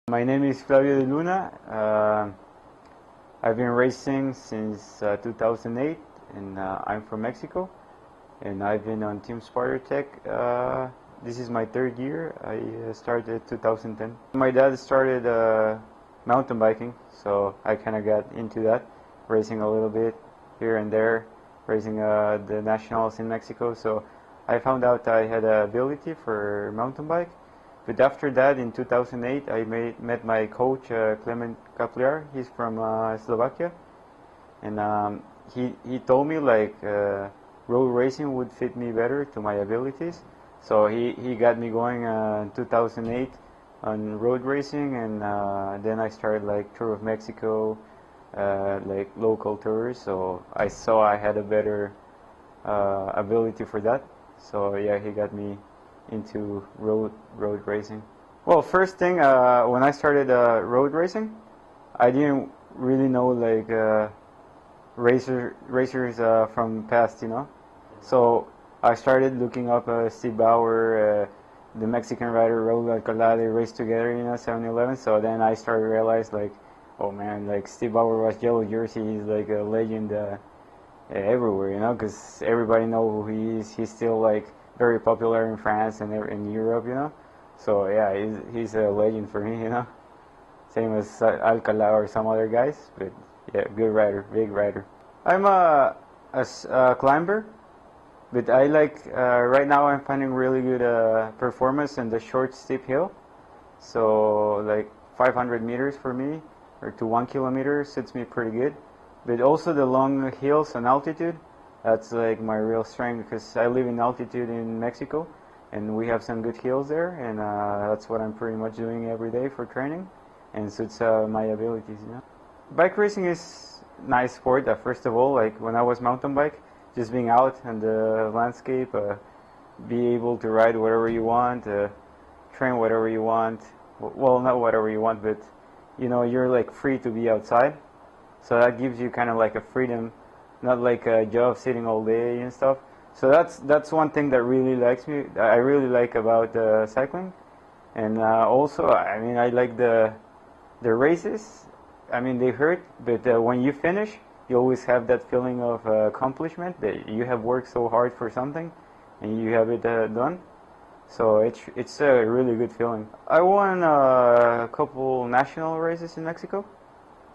My name is Flavio de Luna. I've been racing since 2008, and I'm from Mexico. And I've been on Team SpiderTech. This is my third year. I started 2010. My dad started mountain biking, so I kind of got into that, racing a little bit here and there, racing the nationals in Mexico. So I found out I had an ability for mountain bike. But after that, in 2008, I met my coach, Clement Kapliar. He's from Slovakia, and he told me like road racing would fit me better to my abilities. So he got me going in 2008 on road racing, and then I started like Tour of Mexico, like local tours. So I saw I had a better ability for that. So yeah, he got me into road racing. Well, first thing, when I started road racing, I didn't really know like racers from past, you know. So I started looking up Steve Bauer, the Mexican rider Raul Alcalá. They raced together, you know, 7-Eleven. So then I started to realize like, oh man, like Steve Bauer was yellow jersey. He's like a legend everywhere, you know, because everybody know who he is. He's still like very popular in France and in Europe, you know. So yeah, he's a legend for me, you know. Same as Alcalá or some other guys, but yeah, good rider, big rider. I'm a climber, but I like right now I'm finding really good performance in the short steep hill. So like 500 meters for me, or to 1 kilometer suits me pretty good. But also the long hills and altitude. That's like my real strength, because I live in altitude in Mexico and we have some good hills there, and that's what I'm pretty much doing every day for training, and suits my abilities, you know. Bike racing is nice sport. First of all, like when I was mountain bike, just being out in the landscape, be able to ride whatever you want, train whatever you want. Well, not whatever you want, but you know, you're like free to be outside. So that gives you kind of like a freedom, not like a job sitting all day and stuff. So that's one thing that really likes me. I really like about cycling, and also I mean I like the races. I mean they hurt, but when you finish, you always have that feeling of accomplishment, that you have worked so hard for something, and you have it done. So it's a really good feeling. I won a couple national races in Mexico.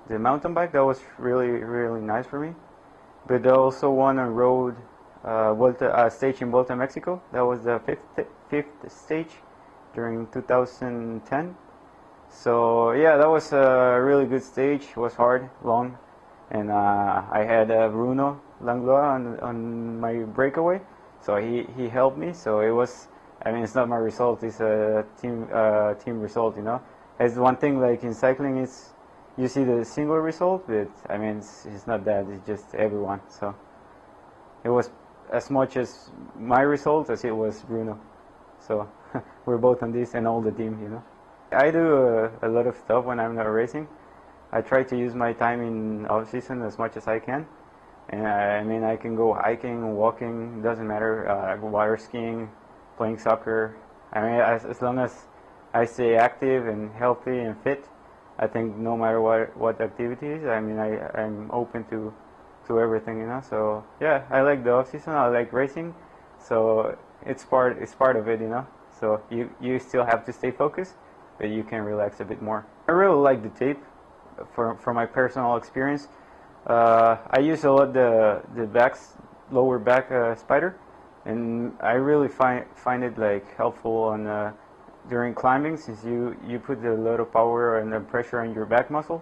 The mountain bike, that was really nice for me. But I also won a road stage in Volta, Mexico. That was the fifth stage during 2010. So yeah, that was a really good stage. It was hard, long, and I had Bruno Langlois on my breakaway, so he helped me. So it was, I mean, it's not my result; it's a team result, you know. It's one thing like in cycling, it's you see the single result, but I mean it's not that. It's just everyone. So it was as much as my result as it was Bruno. So we're both on this, and all the team, you know. I do a lot of stuff when I'm not racing. I try to use my time in off-season as much as I can. And I mean, I can go hiking, walking, doesn't matter, water skiing, playing soccer. I mean, as long as I stay active and healthy and fit, I think no matter what activities, I mean, I'm open to everything, you know. So yeah, I like the off-season. I like racing, so it's part of it, you know. So you still have to stay focused, but you can relax a bit more. I really like the tape. From my personal experience, I use a lot the lower back spider, and I really find it like helpful on during climbing, since you put a lot of power and the pressure on your back muscle.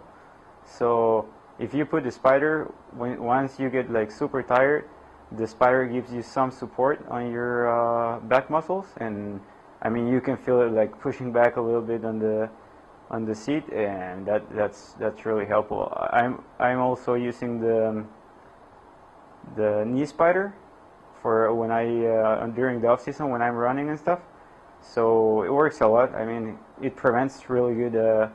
So if you put the spider, once you get like super tired, the spider gives you some support on your back muscles, and I mean you can feel it like pushing back a little bit on the seat, and that's really helpful. I'm also using the knee spider for when during the off season when I'm running and stuff. So it works a lot. I mean, it prevents really good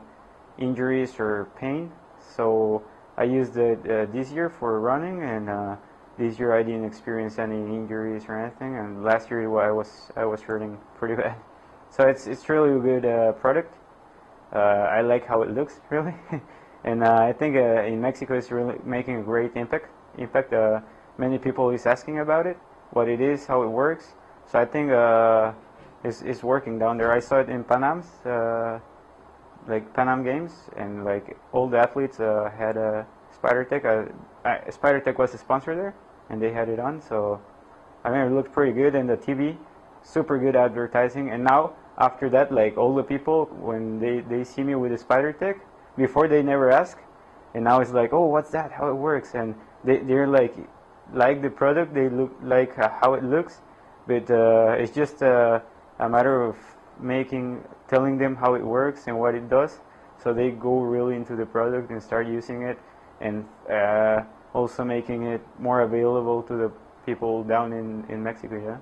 injuries or pain. So I used it this year for running, and this year I didn't experience any injuries or anything. And last year I was hurting pretty bad. So it's really a good product. I like how it looks really, and I think in Mexico it's really making a great impact. Many people is asking about it, what it is, how it works. So I think it's working down there. I saw it in Panam's, like Panam Games, and like all the athletes had a SpiderTech. SpiderTech was a sponsor there, and they had it on. So I mean, it looked pretty good, and the TV, super good advertising. And now after that, like all the people when they see me with the SpiderTech, before they never ask, and now it's like, oh, what's that? How it works? And they're like the product. They look like how it looks, but it's just a matter of telling them how it works and what it does, so they go really into the product and start using it, and also making it more available to the people down in Mexico. Yeah.